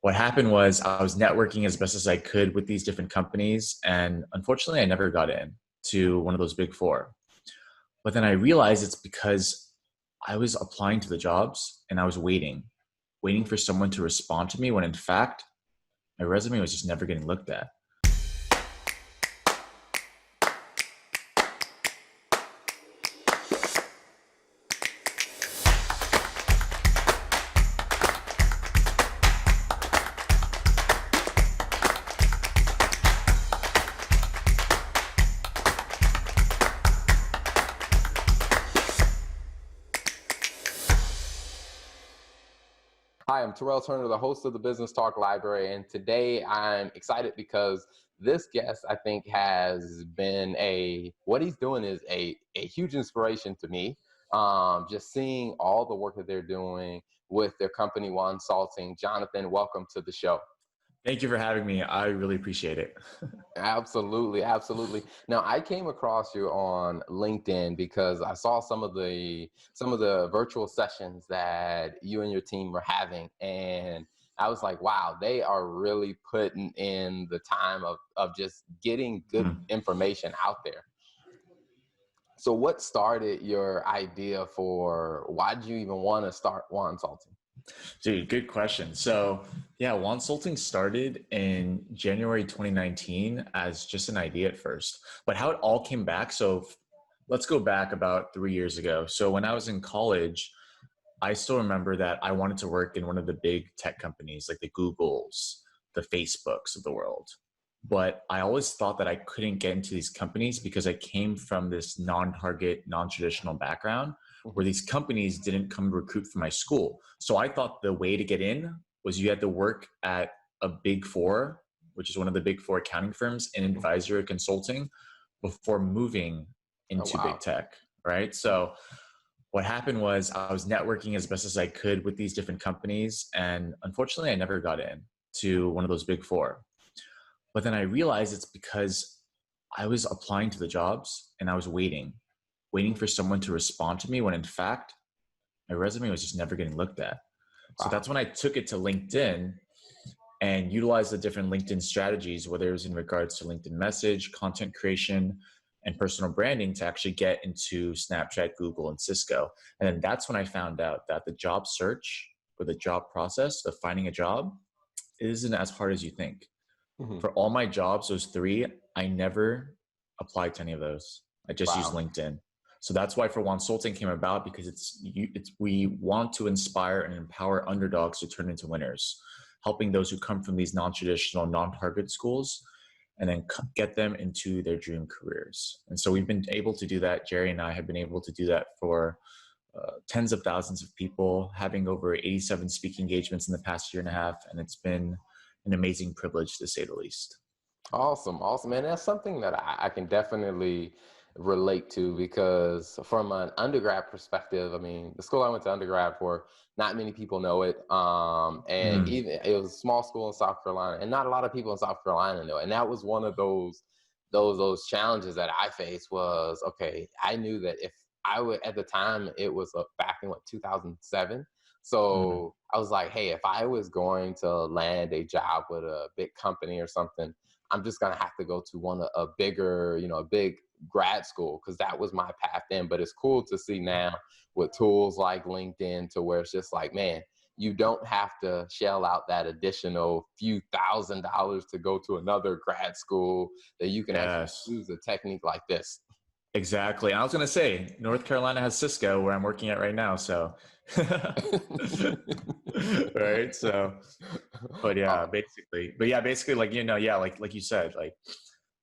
What happened was I was networking as best as I could with these different companies, and unfortunately, I never got in to one of those big four. But then I realized it's because I was applying to the jobs and I was waiting for someone to respond to me when in fact, my resume was just never getting looked at. Hi, I'm Terrell Turner, the host of the Business Talk Library, and today I'm excited because this guest, I think, has been what he's doing is a huge inspiration to me. Just seeing all the work that they're doing with their company, Wonsulting. Jonathan, welcome to the show. Thank you for having me. I really appreciate it. Absolutely, absolutely. Now, I came across you on LinkedIn because I saw some of the virtual sessions that you and your team were having, and I was like, wow, they are really putting in the time of just getting good Hmm. information out there. So, what started your idea for why did you even want to start Consulting? Dude, good question. So, yeah, Wonsulting started in January 2019 as just an idea at first, but how it all came back. Let's go back about 3 years ago. So, when I was in college, I still remember that I wanted to work in one of the big tech companies like the Googles, the Facebooks of the world. But I always thought that I couldn't get into these companies because I came from this non-target, non-traditional background where Mhm. these companies didn't come recruit for my school. So I thought the way to get in was you had to work at a big four, which is one of the big four accounting firms in Mhm. advisory consulting before moving Oh, into big wow. tech, right? So what happened was I was networking as best as I could with these different companies. And unfortunately, I never got in to one of those big four. But then I realized it's because I was applying to the jobs and I was waiting Mhm. for someone to respond to me when in fact, my resume was just never getting looked at. So Wow. that's when I took it to LinkedIn and utilized the different LinkedIn strategies, whether it was in regards to LinkedIn message, content creation, and personal branding to actually get into Snapchat, Google, and Cisco. And then that's when I found out that the job search or the job process of finding a job isn't as hard as you think. Mhm. For all my jobs, those three, I never applied to any of those. I just used Wow. LinkedIn. So that's why for Wonsulting came about because we want to inspire and empower underdogs to turn into winners, helping those who come from these non-traditional, non-target schools, and then get them into their dream careers. And so we've been able to do that. Jerry and I have been able to do that for tens of thousands of people, having over 87 speaking engagements in the past year and a half, and it's been an amazing privilege to say the least. Awesome, awesome. And that's something that I can definitely relate to because from an undergrad perspective, I mean, the school I went to undergrad for, not many people know it. And Mm, even it was a small school in South Carolina, and not a lot of people in South Carolina know it. And that was one of those challenges that I faced was, okay, I knew that if I would at the time it was back in what 2007. mm, So I was like, hey, if I was going to land a job with a big company or something, I'm just gonna have to go to one a bigger, a big grad school because that was my path in. But it's cool to see now with tools like LinkedIn to where it's just like, man, you don't have to shell out that additional few $1,000s to go to another grad school that you can actually yes, use a technique like this. exactly. And I was going to say, North Carolina has Cisco, where I'm working at right now. So, right. So, Uh, basically, like yeah, like you said, like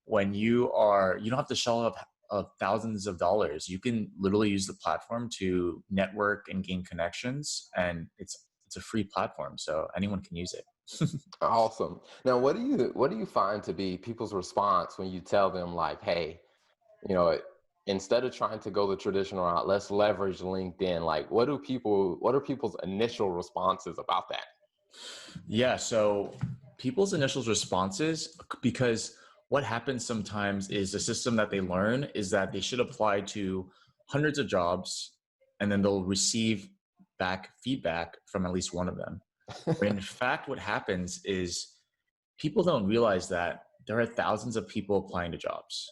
when you don't have to shell up of thousands of dollars. You can literally use the platform to network and gain connections, and it's a free platform, so anyone can use it. awesome. Now, what do you find to be people's response when you tell them like, hey, you know, instead of trying to go the traditional route, let's leverage LinkedIn. Like, what are people's initial responses about that? Yeah, so people's initial responses, because what happens sometimes is the system that they learn is that they should apply to hundreds of jobs and then they'll receive back feedback from at least one of them. In fact, what happens is people don't realize that there are thousands of people applying to jobs,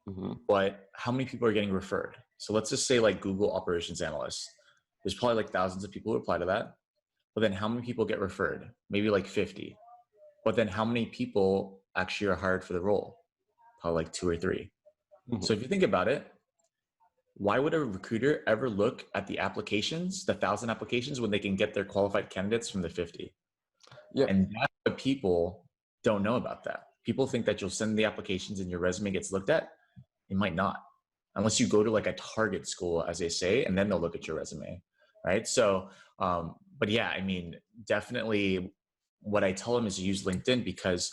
Hmm. but how many people are getting referred? So let's just say like Google operations analyst. There's probably like thousands of people who apply to that. But then how many people get referred? Maybe like 50. But then how many people actually are hired for the role? Probably like two or three. So Hmm. if you think about it, why would a recruiter ever look at the applications, the 1,000 applications, when they can get their qualified candidates from the 50? Yep. And that's what people don't know about that. People think that you'll send the applications and your resume gets looked at. It might not, unless you go to like a target school, as they say, and then they'll look at your resume, right? So, but yeah, I mean, definitely what I tell them is to use LinkedIn, because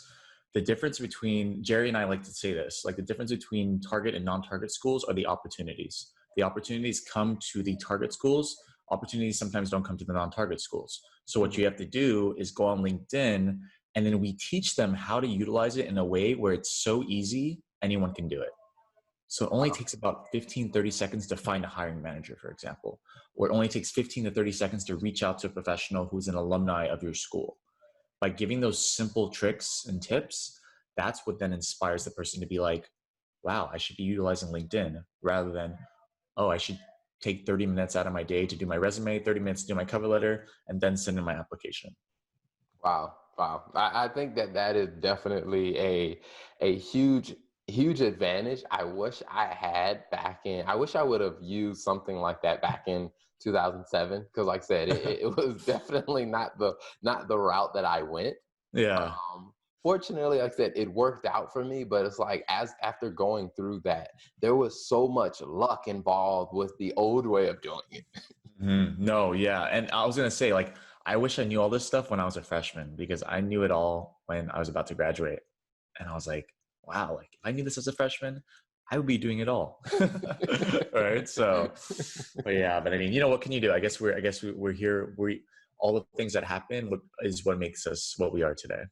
the difference between Jerry and I like to say this, like the difference between target and non-target schools are the opportunities. The opportunities come to the target schools. Opportunities sometimes don't come to the non-target schools. So what Hmm. you have to do is go on LinkedIn, and then we teach them how to utilize it in a way where it's so easy, anyone can do it. So it only Wow. takes about 15, 30 seconds to find a hiring manager, for example, or it only takes 15 to 30 seconds to reach out to a professional who's an alumni of your school. By giving those simple tricks and tips, that's what then inspires the person to be like, wow, I should be utilizing LinkedIn, rather than, oh, I should take 30 minutes out of my day to do my resume, 30 minutes to do my cover letter, and then send in my application. Wow, wow. I think that that is definitely a huge advantage. I wish I had back in. I wish I would have used something like that back in 2007, because, like I said, it was definitely not the route that I went. Yeah. Um, Fortunately, like I said, it worked out for me. But it's like, as after going through that, there was so much luck involved with the old way of doing it. No, yeah. And I was going to say, like, I wish I knew all this stuff when I was a freshman, because I knew it all when I was about to graduate. And I was like, wow, like if I knew this as a freshman, I would be doing it all. Right. So, but yeah, but I mean, what can you do? I guess we're here. All the things that happen is what makes us what we are today.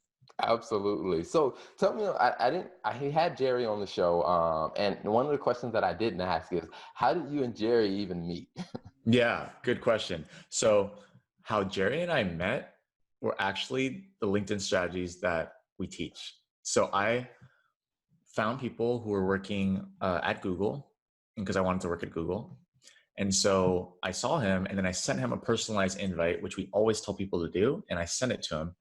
Absolutely. So tell me, I didn't, I had Jerry on the show, and one of the questions that I didn't ask is, how did you and Jerry even meet? Yeah, good question. So, how Jerry and I met were actually the LinkedIn strategies that we teach. So, I found people who were working at Google, because I wanted to work at Google. And so I saw him, and then I sent him a personalized invite, which we always tell people to do. And I sent it to him.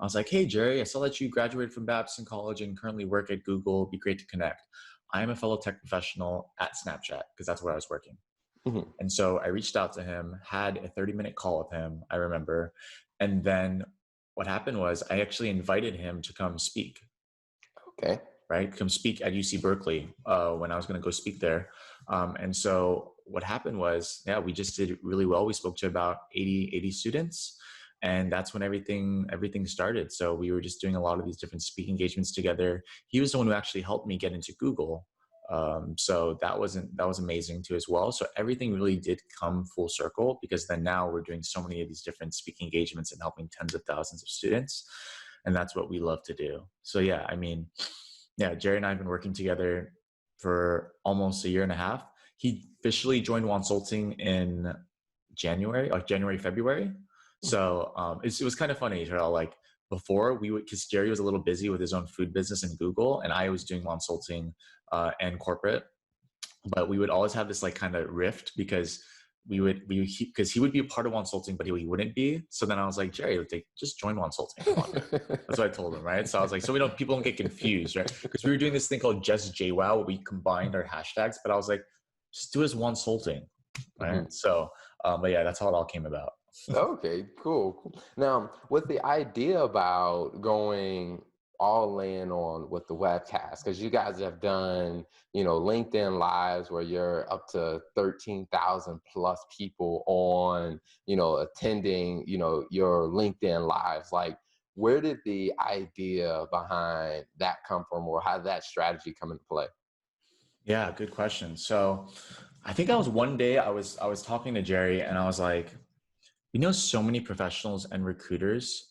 I was like, hey, Jerry, I saw that you graduated from Babson College and currently work at Google. It'd be great to connect. I am a fellow tech professional at Snapchat, because that's where I was working. Mhm. And so I reached out to him, had a 30-minute call with him, I remember. And then what happened was I actually invited him to come speak, Okay. right? Come speak at UC Berkeley when I was going to go speak there. And so what happened was, yeah, we just did really well. We spoke to about 80 students. And that's when everything started. So we were just doing a lot of these different speaking engagements together. He was the one who actually helped me get into Google. So that was amazing too as well. So everything really did come full circle, because then now we're doing so many of these different speaking engagements and helping tens of thousands of students, and that's what we love to do. So yeah, I mean, yeah, Jerry and I have been working together for almost a year and a half. He officially joined Wonsulting in January, like January, February. So it was kind of funny, like before we would, because Jerry was a little busy with his own food business in Google, and I was doing Wonsulting and corporate, but we would always have this like kind of rift, because because he would be a part of Wonsulting, but he wouldn't be. So then I was like, Jerry, like, just join Wonsulting. Come on, man. That's what I told him, right? So I was like, so people don't get confused, right? Because we were doing this thing called Just JWoww, where we combined our hashtags, but I was like, just do as Wonsulting, right? Mhm. So, but yeah, that's how it all came about. Okay, cool, cool. Now, with the idea about going all in on with the webcast, because you guys have done, LinkedIn Lives where you're up to 13,000 plus people on, attending, your LinkedIn Lives. Like, where did the idea behind that come from, or how did that strategy come into play? Yeah, good question. So, I think I was one day I was talking to Jerry, and I was like, we know so many professionals and recruiters,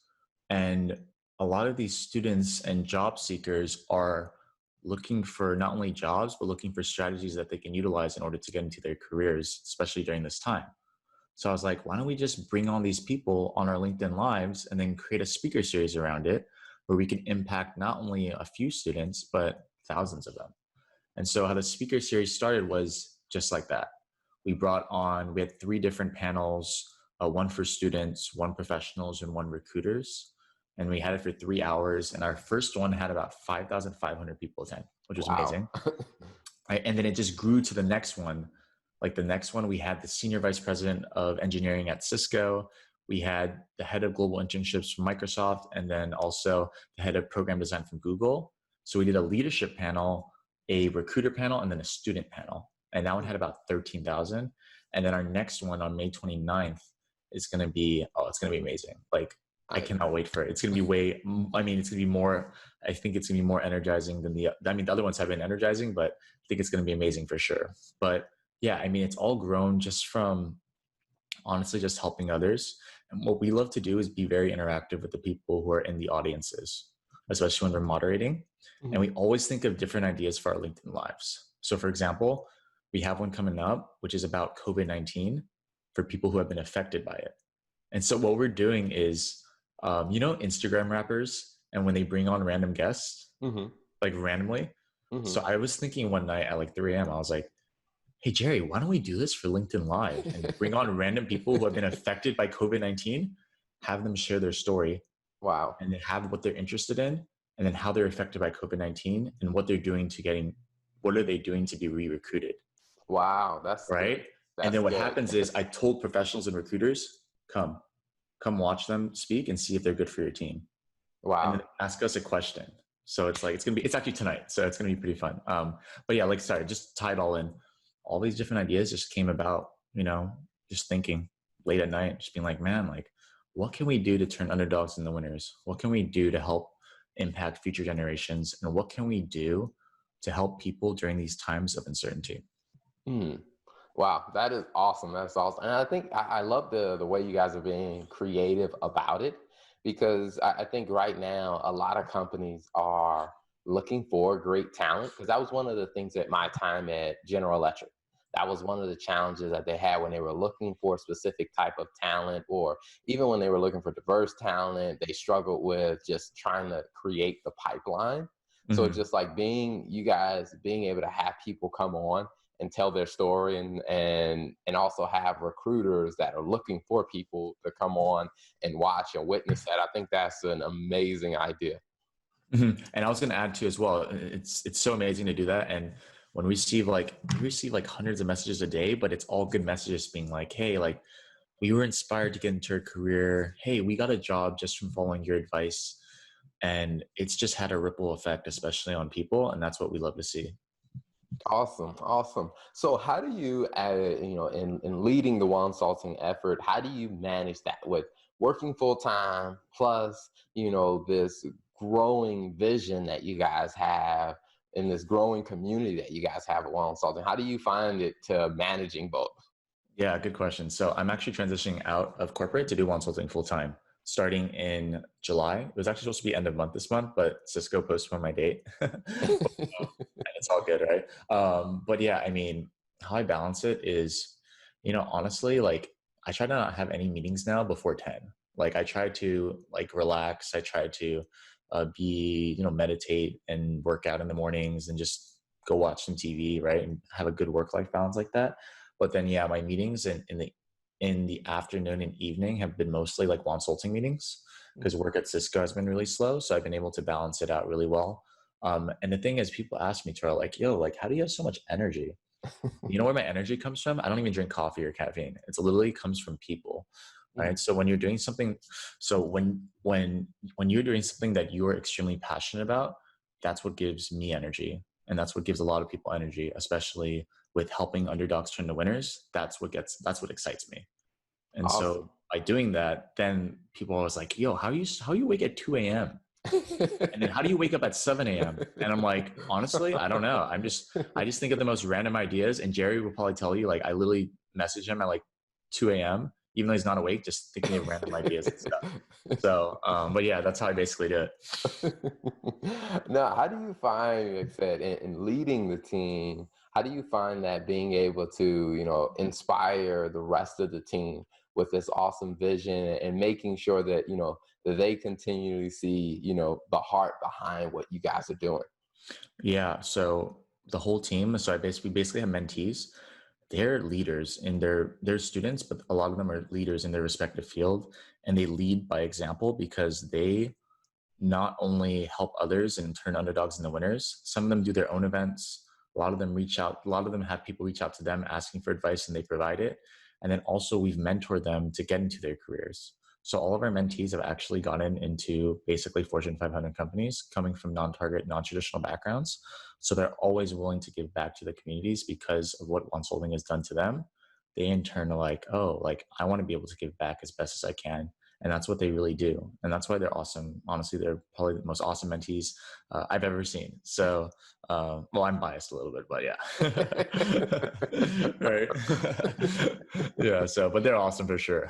and a lot of these students and job seekers are looking for not only jobs, but looking for strategies that they can utilize in order to get into their careers, especially during this time. So I was like, why don't we just bring on these people on our LinkedIn lives and then create a speaker series around it where we can impact not only a few students, but thousands of them. And so how the speaker series started was just like that. We had three different panels, one for students, one professionals, and one recruiters. And we had it for 3 hours. And our first one had about 5,500 people attend, which was Wow. amazing. Right? And then it just grew to the next one. Like the next one, we had the senior vice president of engineering at Cisco. We had the head of global internships from Microsoft, and then also the head of program design from Google. So we did a leadership panel, a recruiter panel, and then a student panel. And that one had about 13,000. And then our next one on May 29th is going to be, it's going to be amazing. Like, I cannot wait for it. It's going to be it's going to be more, I think it's going to be more energizing than the other ones have been energizing, but I think it's going to be amazing for sure. But yeah, I mean, it's all grown just from honestly just helping others. And what we love to do is be very interactive with the people who are in the audiences, especially when we're moderating. Mhm. And we always think of different ideas for our LinkedIn lives. So for example, we have one coming up, which is about COVID-19 for people who have been affected by it. And so what we're doing is, Instagram rappers, and when they bring on random guests, Mhm. like randomly. So Mhm. I was thinking one night at like 3 a.m., I was like, hey, Jerry, why don't we do this for LinkedIn Live and bring on random people who have been affected by COVID-19, have them share their story, Wow. and then have what they're interested in, and then how they're affected by COVID-19 and what they're doing what are they doing to be re-recruited, Wow. That's good. right? And That's then what good. happens is I told professionals and recruiters, come watch them speak and see if they're good for your team. And then Wow. ask us a question. So it's actually tonight. So it's going to be pretty fun. But yeah, sorry, just tie it all in. All these different ideas just came about, just thinking late at night, just being like, man, like, what can we do to turn underdogs into winners? What can we do to help impact future generations? And what can we do to help people during these times of uncertainty? Hmm. Wow, that is awesome. That's awesome. And I think I love the way you guys are being creative about it, because I think right now a lot of companies are looking for great talent, because that was one of the things at my time at General Electric. That was one of the challenges that they had when they were looking for a specific type of talent, or even when they were looking for diverse talent, they struggled with just trying to create the pipeline. So it's Mm-hmm. just like you guys being able to have people come on and tell their story, and also have recruiters that are looking for people to come on and watch and witness that. I think that's an amazing idea. Mm-hmm. And I was going to add too as well. It's so amazing to do that. And when we receive like hundreds of messages a day, but it's all good messages being like, hey, like we were inspired to get into a career. Hey, we got a job just from following your advice. And it's just had a ripple effect, especially on people. And that's what we love to see. Awesome, awesome. So how do you, in leading the Wonsulting effort, how do you manage that with working full time plus, this growing vision that you guys have in this growing community that you guys have at Wonsulting? How do you find it to managing both? Yeah, good question. So I'm actually transitioning out of corporate to do consulting full time starting in July. It was actually supposed to be end of month this month, but Cisco postponed my date. It's all good, right? But yeah, I mean, how I balance it is, honestly, like I try to not have any meetings now before 10. Like I try to like relax. I try to meditate and work out in the mornings and just go watch some TV, right? And have a good work-life balance like that. But then, yeah, my meetings in the afternoon and evening have been mostly like consulting meetings because work at Cisco has been really slow. So I've been able to balance it out really well. And the thing is, people ask me, Tara, like, yo, like, how do you have so much energy? You know where my energy comes from? I don't even drink coffee or caffeine. It's literally comes from people. Right. So when you're doing something, so when you're doing something that you're extremely passionate about, that's what gives me energy. And that's what gives a lot of people energy, especially with helping underdogs turn to winners. That's what excites me. And Awesome. so by doing that, then people are always like, yo, how you wake at 2 a.m.? And then how do you wake up at 7 a.m.? And I'm like, honestly, I don't know. I just think of the most random ideas. And Jerry will probably tell you, like, I literally message him at like 2 a.m., even though he's not awake, just thinking of random ideas and stuff. So, but yeah, that's how I basically do it. Now, how do you find, like I said, in leading the team? How do you find that being able to, inspire the rest of the team with this awesome vision and making sure that, that they continually see, the heart behind what you guys are doing? Yeah. So the whole team, so we basically have mentees. They're leaders in their students, but a lot of them are leaders in their respective field, and they lead by example because they not only help others and turn underdogs into winners. Some of them do their own events. A lot of them reach out. A lot of them have people reach out to them asking for advice, and they provide it. And then also we've mentored them to get into their careers. So all of our mentees have actually gotten into basically Fortune 500 companies, coming from non-target, non-traditional backgrounds. So they're always willing to give back to the communities because of what Wonsulting has done to them. They in turn are like, oh, like I want to be able to give back as best as I can, and that's what they really do, and that's why they're awesome. Honestly, they're probably the most awesome mentees I've ever seen. So well, I'm biased a little bit, but yeah. Right. Yeah, so but they're awesome for sure.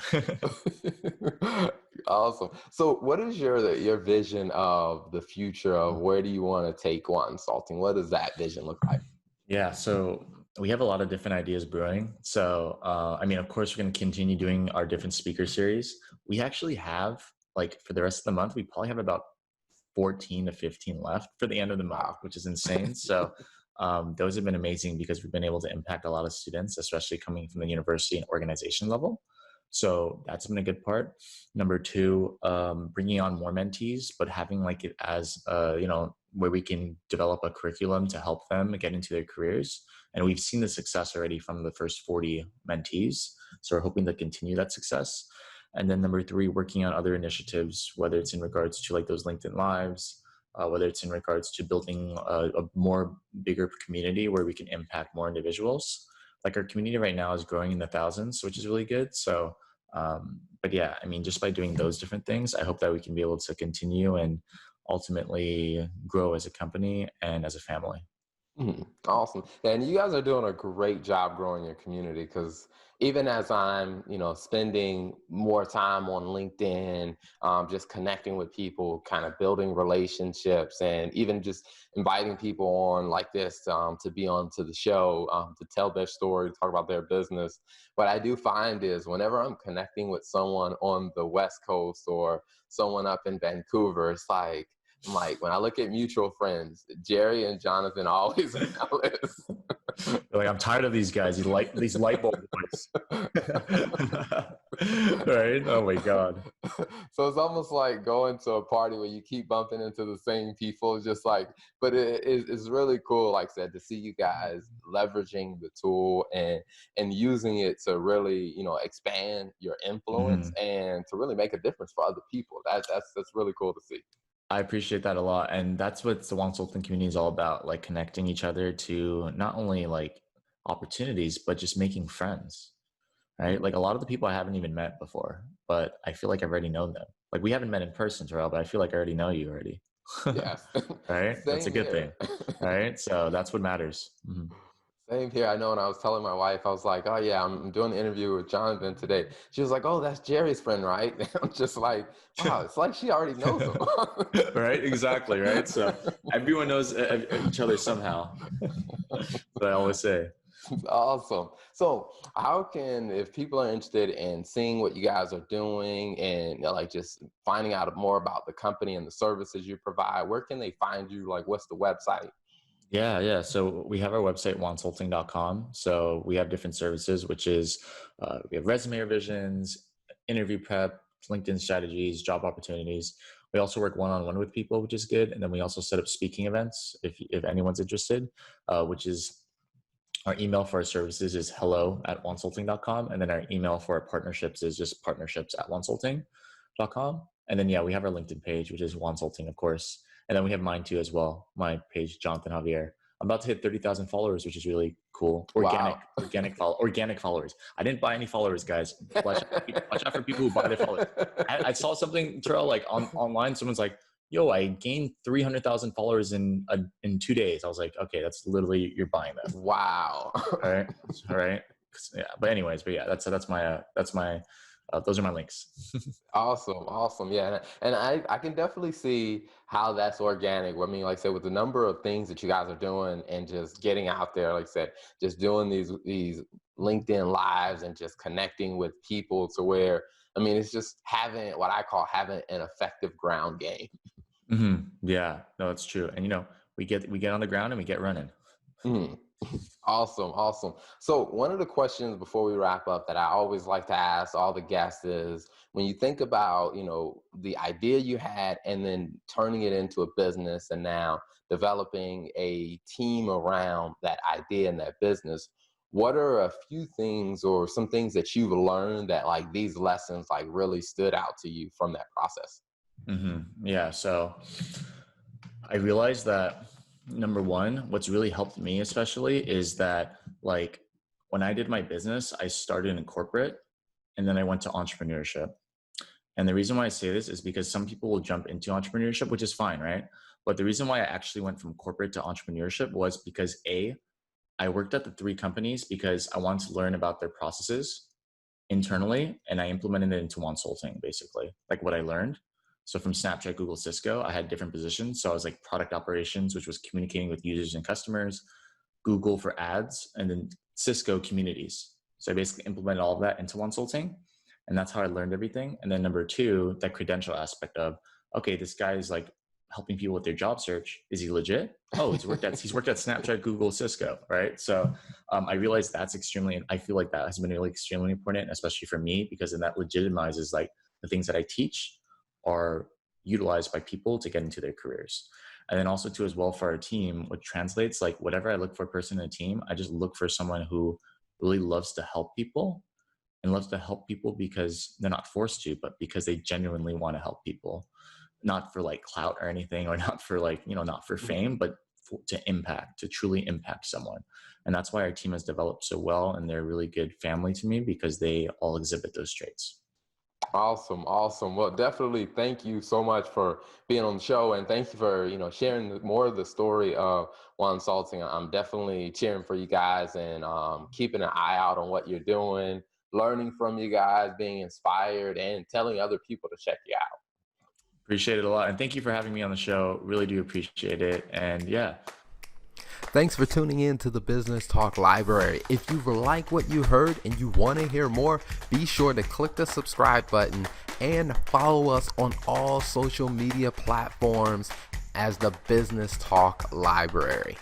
Awesome. So, what is your vision of the future of where do you want to take Wonsulting? What does that vision look like? Yeah, so we have a lot of different ideas brewing. So, I mean, of course, we're going to continue doing our different speaker series. We actually have, like, for the rest of the month, we probably have about 14 to 15 left for the end of the month, Wow. which is insane. So, those have been amazing because we've been able to impact a lot of students, especially coming from the university and organization level. So that's been a good part. Number two, bringing on more mentees, but having like it as, where we can develop a curriculum to help them get into their careers. And we've seen the success already from the first 40 mentees. So we're hoping to continue that success. And then number three, working on other initiatives, whether it's in regards to like those LinkedIn Lives, whether it's in regards to building a more bigger community where we can impact more individuals. Like our community right now is growing in the thousands, which is really good. So, but yeah, I mean, just by doing those different things, I hope that we can be able to continue and ultimately grow as a company and as a family. Mhm. Awesome. And you guys are doing a great job growing your community because even as I'm, spending more time on LinkedIn, just connecting with people, kind of building relationships, and even just inviting people on like this to be on to the show, to tell their story, talk about their business. What I do find is whenever I'm connecting with someone on the West Coast or someone up in Vancouver, it's like, I'm like, when I look at mutual friends, Jerry and Jonathan are always on my list. Like, I'm tired of these guys. You like these light bulb boys. Right? Oh my God. So it's almost like going to a party where you keep bumping into the same people. It's just like, but it's really cool, like I said, to see you guys leveraging the tool and using it to really, expand your influence Mhm. and to really make a difference for other people. That's really cool to see. I appreciate that a lot. And that's what the Wonsulting community is all about, like connecting each other to not only like opportunities, but just making friends, right? Mhm. Like a lot of the people I haven't even met before, but I feel like I've already known them. Like we haven't met in person, Terrell, but I feel like I already know you already. Yes. Right? That's a Same good here. thing. Right? So that's what matters. Mhm. Same here. I know when I was telling my wife, I was like, oh, yeah, I'm doing an interview with Jonathan today. She was like, oh, that's Jerry's friend, right? I'm just like, wow, it's like she already knows him. Right? Exactly. Right? So everyone knows each other somehow. But I always say. Awesome. So, how can, if people are interested in seeing what you guys are doing and like just finding out more about the company and the services you provide, where can they find you? Like, what's the website? Yeah, yeah. So we have our website, wonsulting.com. So we have different services, which is we have resume revisions, interview prep, LinkedIn strategies, job opportunities. We also work one-on-one with people, which is good. And then we also set up speaking events if anyone's interested, which is our email for our services is hello@wonsulting.com. And then our email for our partnerships is just partnerships@wonsulting.com. And then, yeah, we have our LinkedIn page, which is Wonsulting, of course. And then we have mine too as well. My page, Jonathan Javier. I'm about to hit 30,000 followers, which is really cool. Wow. Organic followers. I didn't buy any followers, guys. Watch out for people who buy their followers. I saw something, Terrell, like online. Someone's like, yo, I gained 300,000 followers in 2 days. I was like, okay, that's literally, you're buying them. Wow. All right. All right. Yeah. But anyways, but yeah, that's my those are my links. Awesome, awesome. Yeah, and I can definitely see how that's organic. I mean, like I said, with the number of things that you guys are doing and just getting out there, like I said, just doing these LinkedIn lives and just connecting with people to where, I mean, it's just having what I call having an effective ground game. Yeah, no, it's true. And we get on the ground and we get running. Mhm. Awesome, awesome. So one of the questions before we wrap up that I always like to ask all the guests is when you think about, the idea you had and then turning it into a business and now developing a team around that idea and that business, what are a few things or some things that you've learned that like these lessons like really stood out to you from that process? Yeah, so I realized that number one, what's really helped me especially is that like when I did my business, I started in corporate and then I went to entrepreneurship. And the reason why I say this is because some people will jump into entrepreneurship, which is fine, right? But the reason why I actually went from corporate to entrepreneurship was because I worked at the three companies because I wanted to learn about their processes internally and I implemented it into Wonsulting basically, like what I learned. So from Snapchat, Google, Cisco, I had different positions. So I was like product operations, which was communicating with users and customers, Google for ads, and then Cisco communities. So I basically implemented all of that into Wonsulting. And that's how I learned everything. And then number two, that credential aspect of, okay, this guy is like helping people with their job search. Is he legit? Oh, he's worked at Snapchat, Google, Cisco, right? So I realized that's extremely, I feel like that has been really extremely important, especially for me, because then that legitimizes like the things that I teach are utilized by people to get into their careers. And then also too, as well for our team, what translates like whatever I look for a person in a team, I just look for someone who really loves to help people and loves to help people because they're not forced to, but because they genuinely want to help people, not for like clout or anything, or not for like, not for fame, but to truly impact someone. And that's why our team has developed so well. And they're a really good family to me because they all exhibit those traits. Awesome, awesome. Well, definitely thank you so much for being on the show and thank you for, sharing more of the story of Wonsulting. I'm definitely cheering for you guys and keeping an eye out on what you're doing, learning from you guys, being inspired and telling other people to check you out. Appreciate it a lot. And thank you for having me on the show. Really do appreciate it. And yeah. Thanks for tuning in to the Business Talk Library. If you like what you heard and you want to hear more, be sure to click the subscribe button and follow us on all social media platforms as the Business Talk Library.